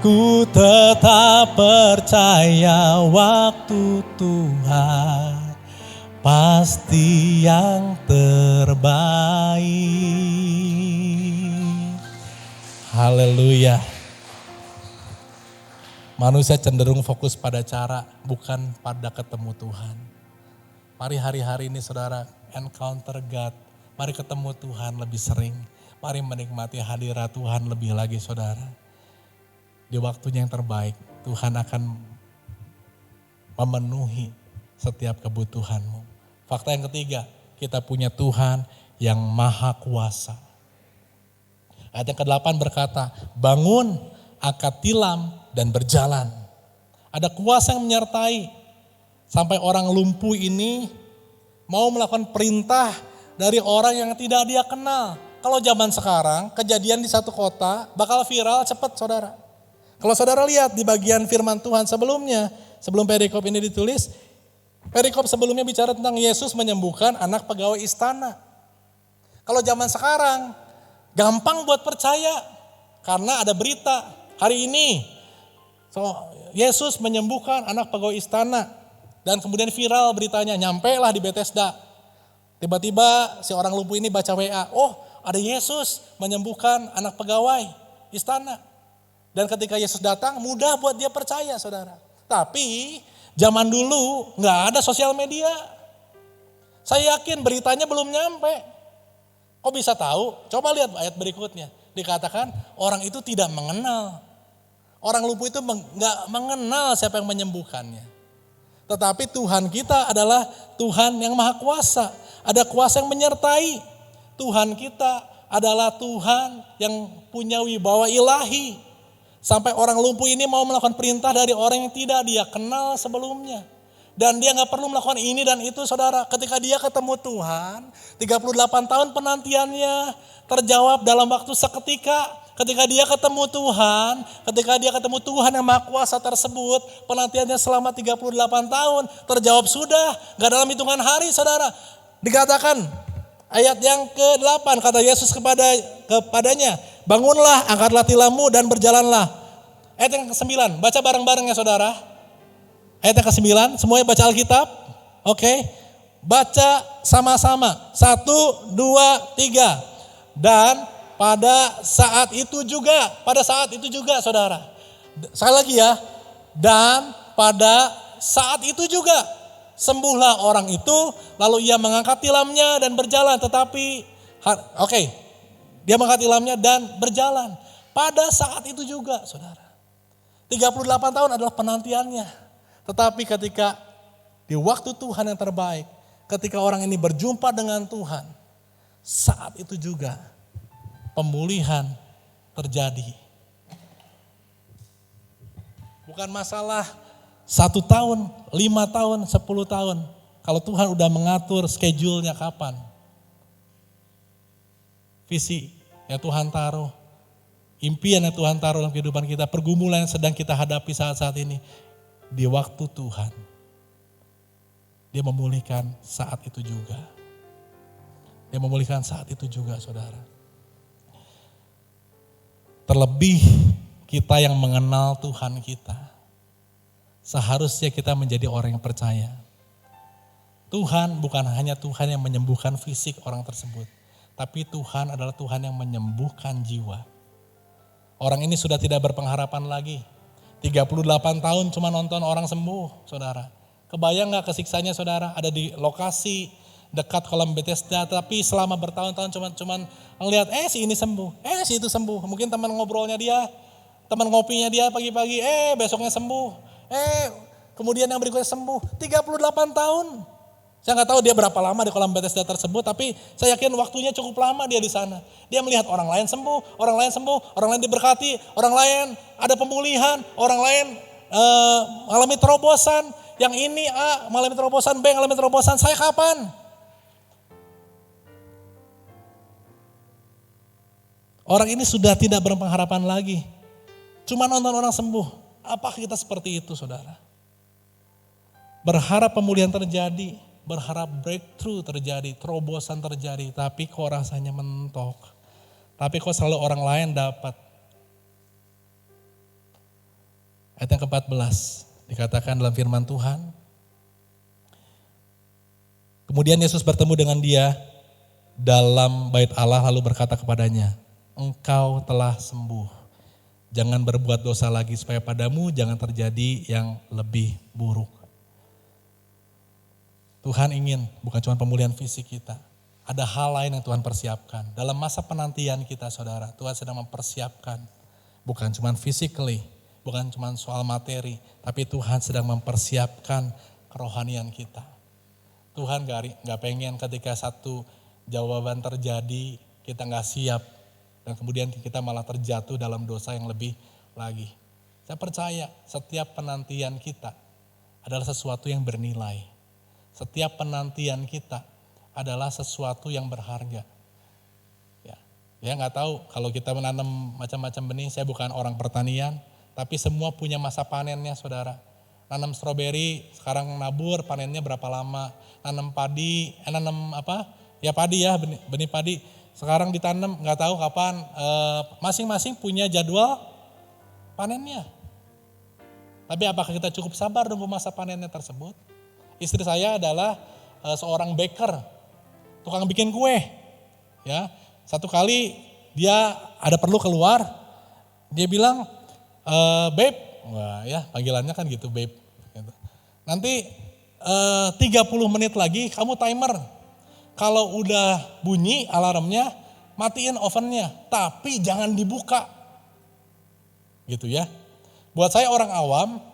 Speaker 3: ku tetap percaya waktu Tuhan pasti yang terbaik. Haleluya. Manusia cenderung fokus pada cara, bukan pada ketemu Tuhan. Mari hari-hari ini saudara encounter God. Mari ketemu Tuhan lebih sering. Mari menikmati hadirat Tuhan lebih lagi saudara. Di waktunya yang terbaik Tuhan akan memenuhi setiap kebutuhanmu. Fakta yang ketiga, kita punya Tuhan yang maha kuasa. Ayat yang ke-8 berkata, bangun, angkat tilam, dan berjalan. Ada kuasa yang menyertai. Sampai orang lumpuh ini mau melakukan perintah dari orang yang tidak dia kenal. Kalau zaman sekarang, kejadian di satu kota bakal viral cepat saudara. Kalau saudara lihat di bagian firman Tuhan sebelumnya, sebelum perikop ini ditulis, perikop sebelumnya bicara tentang Yesus menyembuhkan anak pegawai istana. Kalau zaman sekarang, gampang buat percaya. Karena ada berita, hari ini Yesus menyembuhkan anak pegawai istana. Dan kemudian viral beritanya, nyampe lah di Bethesda. Tiba-tiba si orang lumpuh ini baca WA, oh ada Yesus menyembuhkan anak pegawai istana. Dan ketika Yesus datang, mudah buat dia percaya saudara. Tapi zaman dulu gak ada sosial media. Saya yakin beritanya belum nyampe. Kok bisa tahu? Coba lihat ayat berikutnya. Dikatakan orang itu tidak mengenal. Orang lumpuh itu gak mengenal siapa yang menyembuhkannya. Tetapi Tuhan kita adalah Tuhan yang maha kuasa. Ada kuasa yang menyertai. Tuhan kita adalah Tuhan yang punya wibawa ilahi. Sampai orang lumpuh ini mau melakukan perintah dari orang yang tidak dia kenal sebelumnya. Dan dia gak perlu melakukan ini dan itu saudara. Ketika dia ketemu Tuhan, 38 tahun penantiannya terjawab dalam waktu seketika. Ketika dia ketemu Tuhan yang maha kuasa tersebut, penantiannya selama 38 tahun, terjawab sudah, gak dalam hitungan hari saudara. Dikatakan Ayat yang ke-8 kata Yesus kepadanya, bangunlah, angkatlah tilammu dan berjalanlah. Ayat yang ke-9, baca bareng-bareng ya saudara. Ayat yang ke-9, semuanya baca Alkitab. Oke, baca sama-sama. 1, 2, 3. Dan pada saat itu juga saudara. Sekali lagi ya, dan pada saat itu juga sembuhlah orang itu, lalu ia mengangkat tilamnya dan berjalan. Dia mengangkat tilamnya dan berjalan. Pada saat itu juga saudara. 38 tahun adalah penantiannya. Tetapi ketika di waktu Tuhan yang terbaik, ketika orang ini berjumpa dengan Tuhan, saat itu juga pemulihan terjadi. Bukan masalah 1 tahun, 5 tahun, 10 tahun. Kalau Tuhan udah mengatur schedule-nya kapan. Visi yang Tuhan taruh, impian yang Tuhan taruh dalam kehidupan kita, pergumulan yang sedang kita hadapi saat-saat ini. Di waktu Tuhan, Dia memulihkan saat itu juga. Dia memulihkan saat itu juga saudara. Terlebih kita yang mengenal Tuhan kita. Seharusnya kita menjadi orang yang percaya. Tuhan bukan hanya Tuhan yang menyembuhkan fisik orang tersebut. Tapi Tuhan adalah Tuhan yang menyembuhkan jiwa. Orang ini sudah tidak berpengharapan lagi. 38 tahun cuma nonton orang sembuh saudara. Kebayang gak kesiksanya saudara? Ada di lokasi dekat kolam Bethesda. Tapi selama bertahun-tahun cuman ngelihat si ini sembuh. Si itu sembuh. Mungkin teman ngobrolnya dia. Teman ngopinya dia pagi-pagi. Besoknya sembuh. Kemudian yang berikutnya sembuh. 38 tahun. Saya gak tahu dia berapa lama di kolam Bethesda tersebut, tapi saya yakin waktunya cukup lama dia di sana. Dia melihat orang lain sembuh, orang lain diberkati, orang lain ada pemulihan, orang lain mengalami terobosan. Yang ini A mengalami terobosan, B mengalami terobosan, saya kapan? Orang ini sudah tidak berpengharapan lagi. Cuma nonton orang sembuh. Apakah kita seperti itu saudara? Berharap pemulihan terjadi, berharap breakthrough terjadi, terobosan terjadi, tapi kok rasanya mentok. Tapi kok selalu orang lain dapat. Ayat yang ke-14 dikatakan dalam firman Tuhan. Kemudian Yesus bertemu dengan dia dalam bait Allah lalu berkata kepadanya, engkau telah sembuh. Jangan berbuat dosa lagi supaya padamu jangan terjadi yang lebih buruk. Tuhan ingin bukan cuma pemulihan fisik kita. Ada hal lain yang Tuhan persiapkan. Dalam masa penantian kita saudara, Tuhan sedang mempersiapkan. Bukan cuma physically, bukan cuma soal materi. Tapi Tuhan sedang mempersiapkan kerohanian kita. Tuhan gak pengen ketika satu jawaban terjadi, kita gak siap. Dan kemudian kita malah terjatuh dalam dosa yang lebih lagi. Saya percaya setiap penantian kita adalah sesuatu yang bernilai. Setiap penantian kita adalah sesuatu yang berharga. Ya nggak tahu kalau kita menanam macam-macam benih, saya bukan orang pertanian, tapi semua punya masa panennya saudara. Nanam stroberi, sekarang nabur, panennya berapa lama. Nanam padi, padi ya, benih padi. Sekarang ditanam, nggak tahu kapan. Masing-masing punya jadwal panennya. Tapi apakah kita cukup sabar nunggu masa panennya tersebut? Istri saya adalah seorang baker, tukang bikin kue. Ya, satu kali dia ada perlu keluar, dia bilang, babe, wah ya panggilannya kan gitu babe. Gitu. Nanti 30 menit lagi kamu timer, kalau udah bunyi alarmnya matiin ovennya, tapi jangan dibuka. Gitu ya. Buat saya orang awam,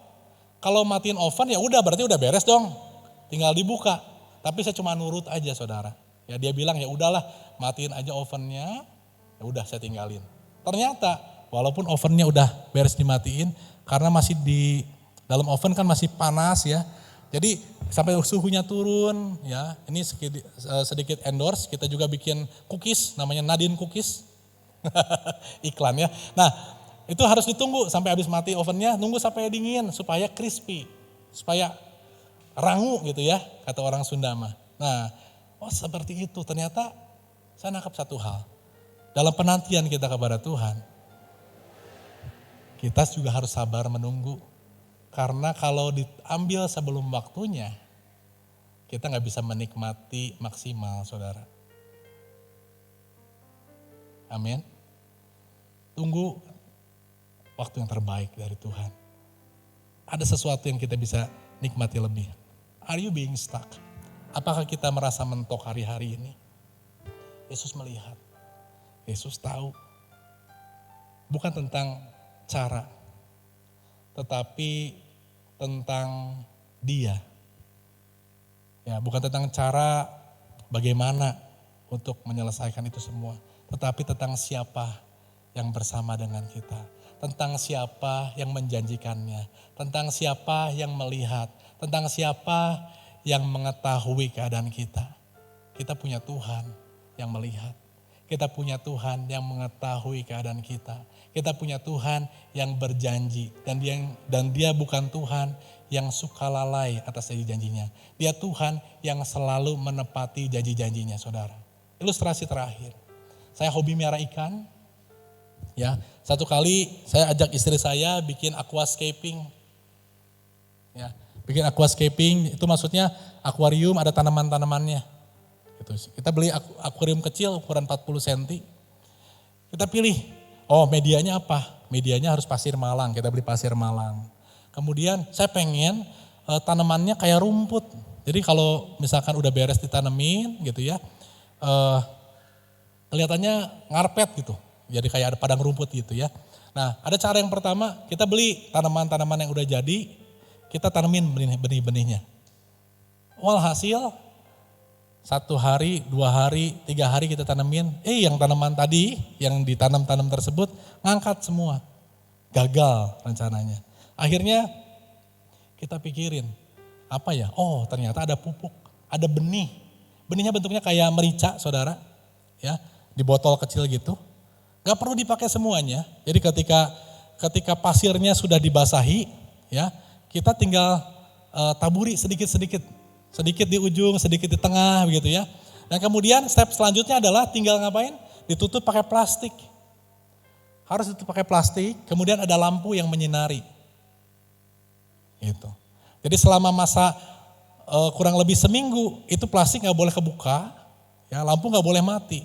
Speaker 3: kalau matiin oven ya udah berarti udah beres dong. Tinggal dibuka, tapi saya cuma nurut aja saudara. Ya dia bilang ya udahlah matiin aja ovennya, ya udah saya tinggalin. Ternyata walaupun ovennya udah beres dimatiin, karena masih di dalam oven kan masih panas ya. Jadi sampai suhunya turun ya. Ini sedikit endorse, kita juga bikin cookies namanya Nadine Cookies. Iklan ya. Nah itu harus ditunggu sampai habis mati ovennya, nunggu sampai dingin supaya crispy, supaya rangu gitu ya, kata orang Sunda mah. Nah, seperti itu ternyata Saya nangkap satu hal. Dalam penantian kita kepada Tuhan, kita juga harus sabar menunggu. Karena kalau diambil sebelum waktunya, kita nggak bisa menikmati maksimal, saudara. Amin. Tunggu waktu yang terbaik dari Tuhan. Ada sesuatu yang kita bisa nikmati lebih. Are you being stuck? Apakah kita merasa mentok hari-hari ini? Yesus melihat. Yesus tahu. Bukan tentang cara, tetapi tentang Dia. Ya, bukan tentang cara bagaimana untuk menyelesaikan itu semua, tetapi tentang siapa yang bersama dengan kita, tentang siapa yang menjanjikannya, tentang siapa yang melihat, tentang siapa yang mengetahui keadaan kita. Kita punya Tuhan yang melihat, kita punya Tuhan yang mengetahui keadaan kita, kita punya Tuhan yang berjanji, dan dia bukan Tuhan yang suka lalai atas janji-janjinya. Dia Tuhan yang selalu menepati janji-janjinya, saudara. Ilustrasi terakhir, saya hobi miara ikan. Ya, satu kali saya ajak istri saya bikin aquascaping. Ya, bikin aquascaping itu maksudnya akuarium ada tanaman-tanamannya. Gitu. Kita beli akuarium kecil ukuran 40 cm. Kita pilih, medianya apa? Medianya harus pasir malang, kita beli pasir malang. Kemudian saya pengen tanamannya kayak rumput. Jadi kalau misalkan udah beres ditanemin gitu ya, kelihatannya ngarpet gitu. Jadi kayak ada padang rumput gitu ya. Nah, ada cara yang pertama, kita beli tanaman-tanaman yang udah jadi, kita tanemin benih-benihnya. Walhasil 1 hari, 2 hari, 3 hari kita tanemin, yang tanaman tadi yang ditanam-tanam tersebut ngangkat semua. Gagal rencananya. Akhirnya kita pikirin, apa ya? Oh, ternyata ada pupuk, ada benih. Benihnya bentuknya kayak merica, saudara. Ya, di botol kecil gitu. Gak perlu dipakai semuanya. Jadi ketika pasirnya sudah dibasahi, ya, kita tinggal taburi sedikit-sedikit. Sedikit di ujung, sedikit di tengah begitu ya. Dan kemudian step selanjutnya adalah tinggal ngapain? Ditutup pakai plastik. Harus ditutup pakai plastik, kemudian ada lampu yang menyinari. Gitu. Jadi selama masa kurang lebih seminggu itu plastik nggak boleh kebuka, ya lampu nggak boleh mati,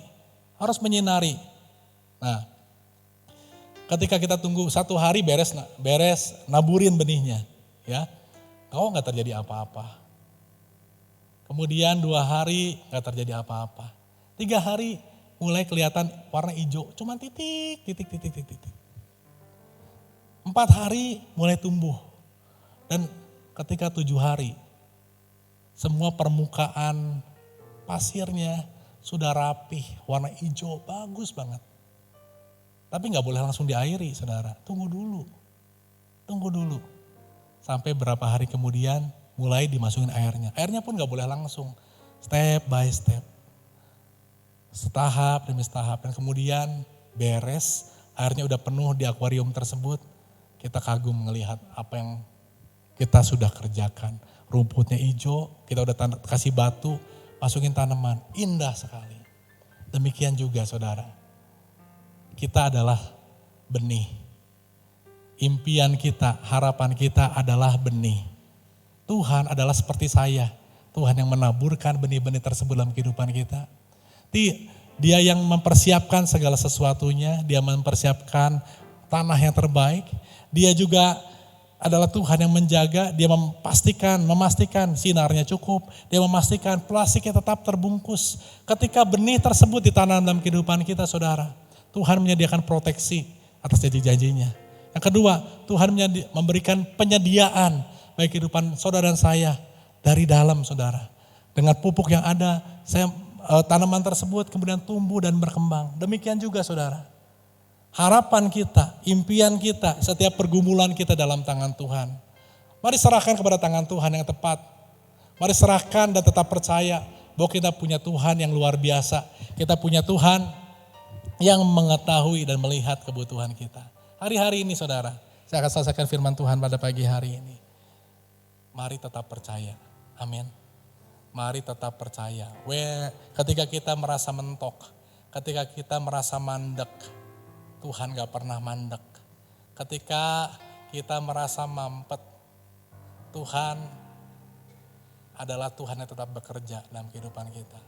Speaker 3: harus menyinari. Nah, ketika kita tunggu 1 hari beres naburin benihnya, ya, nggak terjadi apa-apa. Kemudian 2 hari nggak terjadi apa-apa, 3 hari mulai kelihatan warna hijau, cuma titik. 4 hari mulai tumbuh. Dan ketika 7 hari, semua permukaan pasirnya sudah rapih, warna hijau, bagus banget. Tapi gak boleh langsung diairi, saudara. Tunggu dulu. Sampai berapa hari kemudian mulai dimasukin airnya. Airnya pun gak boleh langsung, step by step. Setahap demi setahap. Dan kemudian beres, airnya udah penuh di akuarium tersebut. Kita kagum melihat apa yang kita sudah kerjakan. Rumputnya hijau, kita udah kasih batu, masukin tanaman. Indah sekali. Demikian juga saudara. Kita adalah benih. Impian kita, harapan kita adalah benih. Tuhan adalah seperti saya. Tuhan yang menaburkan benih-benih tersebut dalam kehidupan kita. Dia yang mempersiapkan segala sesuatunya. Dia mempersiapkan tanah yang terbaik. Dia juga adalah Tuhan yang menjaga, dia memastikan sinarnya cukup, dia memastikan plastiknya tetap terbungkus. Ketika benih tersebut ditanam dalam kehidupan kita saudara, Tuhan menyediakan proteksi atas janji-janjinya. Yang kedua, Tuhan memberikan penyediaan bagi kehidupan saudara dan saya dari dalam saudara. Dengan pupuk yang ada, tanaman tersebut kemudian tumbuh dan berkembang. Demikian juga saudara. Harapan kita, impian kita, setiap pergumulan kita dalam tangan Tuhan. Mari serahkan kepada tangan Tuhan yang tepat. Mari serahkan dan tetap percaya bahwa kita punya Tuhan yang luar biasa. Kita punya Tuhan yang mengetahui dan melihat kebutuhan kita. Hari-hari ini saudara, saya akan selesaikan firman Tuhan pada pagi hari ini. Mari tetap percaya, amin. Mari tetap percaya. Ketika kita merasa mentok, Ketika kita merasa mandek, Tuhan gak pernah mandek. Ketika kita merasa mampet, Tuhan adalah Tuhan yang tetap bekerja dalam kehidupan kita.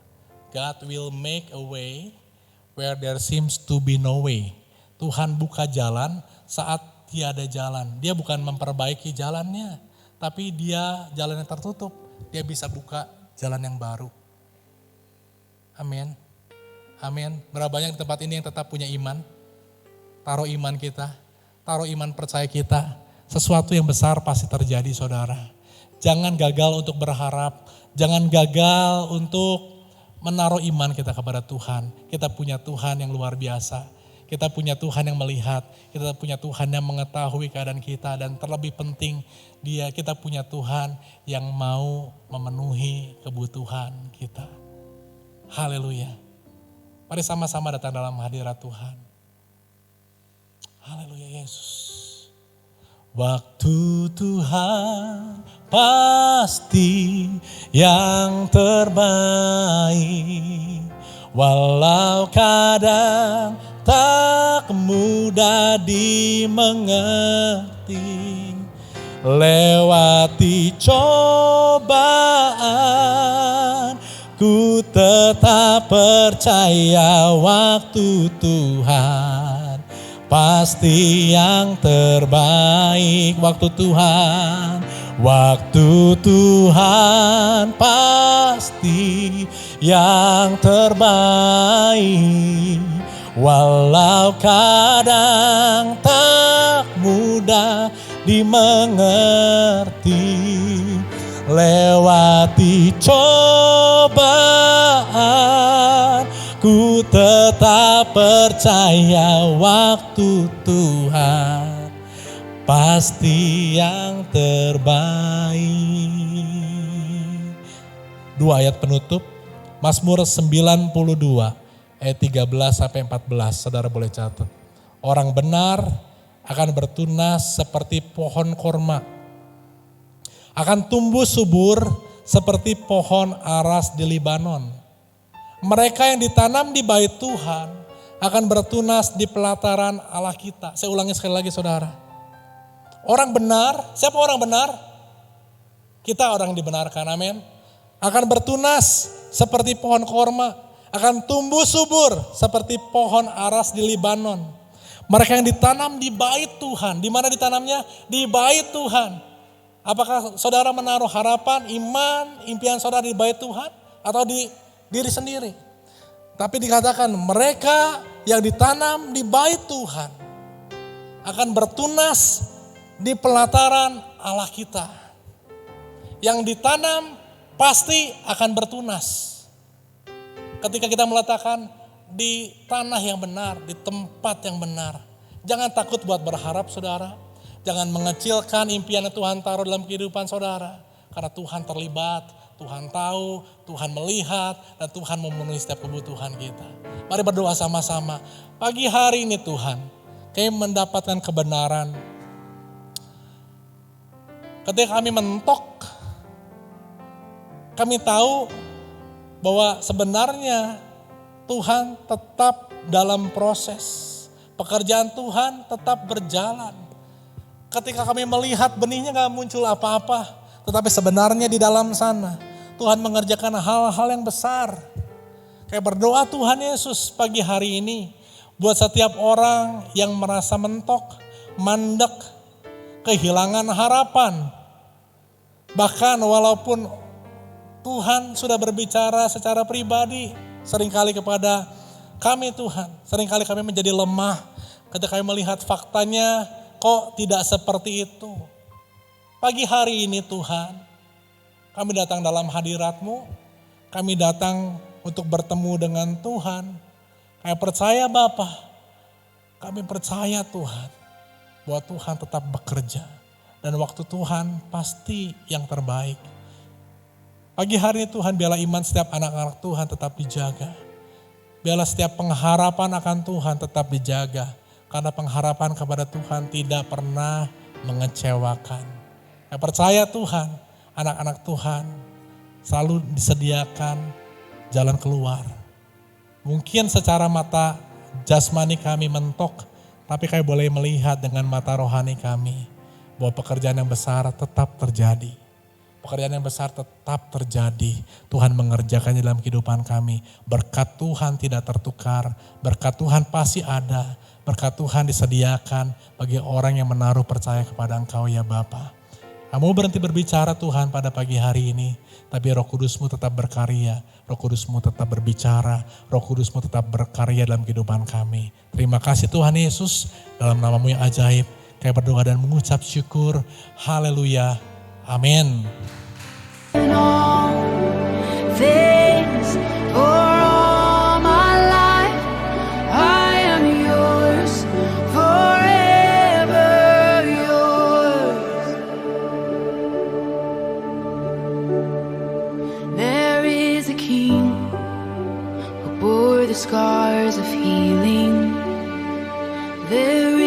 Speaker 3: God will make a way where there seems to be no way. Tuhan buka jalan saat tiada jalan. Dia bukan memperbaiki jalannya, tapi dia jalan yang tertutup. Dia bisa buka jalan yang baru. Amin. Amin. Berapa banyak di tempat ini yang tetap punya iman? Taruh iman kita, taruh iman percaya kita. Sesuatu yang besar pasti terjadi, saudara. Jangan gagal untuk berharap, jangan gagal untuk menaruh iman kita kepada Tuhan. Kita punya Tuhan yang luar biasa. Kita punya Tuhan yang melihat, kita punya Tuhan yang mengetahui keadaan kita, dan terlebih penting kita punya Tuhan yang mau memenuhi kebutuhan kita. Haleluya. Mari sama-sama datang dalam hadirat Tuhan. Haleluya Yesus. Waktu Tuhan pasti yang terbaik, walau kadang tak mudah dimengerti. Lewati cobaan, ku tetap percaya waktu Tuhan pasti yang terbaik. Waktu Tuhan pasti yang terbaik, walau kadang tak mudah dimengerti. Lewati cobaan, ku tetap percaya waktu Tuhan pasti yang terbaik. 2 ayat penutup, Mazmur 92 ayat 13 sampai 14, saudara boleh catat. Orang benar akan bertunas seperti pohon korma, akan tumbuh subur seperti pohon aras di Libanon. Mereka yang ditanam di bait Tuhan akan bertunas di pelataran Allah kita. Saya ulangi sekali lagi, saudara. Orang benar, siapa orang benar? Kita orang dibenarkan, amin. Akan bertunas seperti pohon korma, akan tumbuh subur seperti pohon aras di Libanon. Mereka yang ditanam di bait Tuhan. Di mana ditanamnya? Di bait Tuhan. Apakah saudara menaruh harapan, iman, impian saudara di bait Tuhan atau di diri sendiri? Tapi dikatakan mereka yang ditanam di bait Tuhan akan bertunas di pelataran Allah kita. Yang ditanam pasti akan bertunas. Ketika kita meletakkan di tanah yang benar, di tempat yang benar. Jangan takut buat berharap, saudara. Jangan mengecilkan impian yang Tuhan taruh dalam kehidupan saudara. Karena Tuhan terlibat, Tuhan tahu, Tuhan melihat, dan Tuhan memenuhi setiap kebutuhan kita. Mari berdoa sama-sama. Pagi hari ini Tuhan, kami mendapatkan kebenaran. Ketika kami mentok, kami tahu bahwa sebenarnya Tuhan tetap dalam proses. Pekerjaan Tuhan tetap berjalan. Ketika kami melihat benihnya gak muncul apa-apa. Tetapi sebenarnya di dalam sana Tuhan mengerjakan hal-hal yang besar. Kayak berdoa Tuhan Yesus pagi hari ini. Buat setiap orang yang merasa mentok, mandek, kehilangan harapan. Bahkan walaupun Tuhan sudah berbicara secara pribadi seringkali kepada kami Tuhan. Seringkali kami menjadi lemah ketika kami melihat faktanya kok tidak seperti itu. Pagi hari ini Tuhan, kami datang dalam hadirat-Mu, kami datang untuk bertemu dengan Tuhan. Kami percaya Bapa, kami percaya Tuhan, bahwa Tuhan tetap bekerja. Dan waktu Tuhan pasti yang terbaik. Pagi hari ini Tuhan, biarlah iman setiap anak-anak Tuhan tetap dijaga. Biarlah setiap pengharapan akan Tuhan tetap dijaga. Karena pengharapan kepada Tuhan tidak pernah mengecewakan. Saya percaya Tuhan, anak-anak Tuhan selalu disediakan jalan keluar. Mungkin secara mata jasmani kami mentok, tapi kami boleh melihat dengan mata rohani kami bahwa pekerjaan yang besar tetap terjadi. Pekerjaan yang besar tetap terjadi. Tuhan mengerjakannya dalam kehidupan kami. Berkat Tuhan tidak tertukar. Berkat Tuhan pasti ada. Berkat Tuhan disediakan bagi orang yang menaruh percaya kepada Engkau ya Bapa. Kamu berhenti berbicara Tuhan pada pagi hari ini. Tapi Roh Kudus-Mu tetap berkarya. Roh Kudus-Mu tetap berbicara. Roh Kudus-Mu tetap berkarya dalam kehidupan kami. Terima kasih Tuhan Yesus. Dalam nama-Mu yang ajaib. Kami berdoa dan mengucap syukur. Haleluya. Amin.
Speaker 4: Things for all my life, I am yours, forever yours. There is a king who bore the scars of healing. There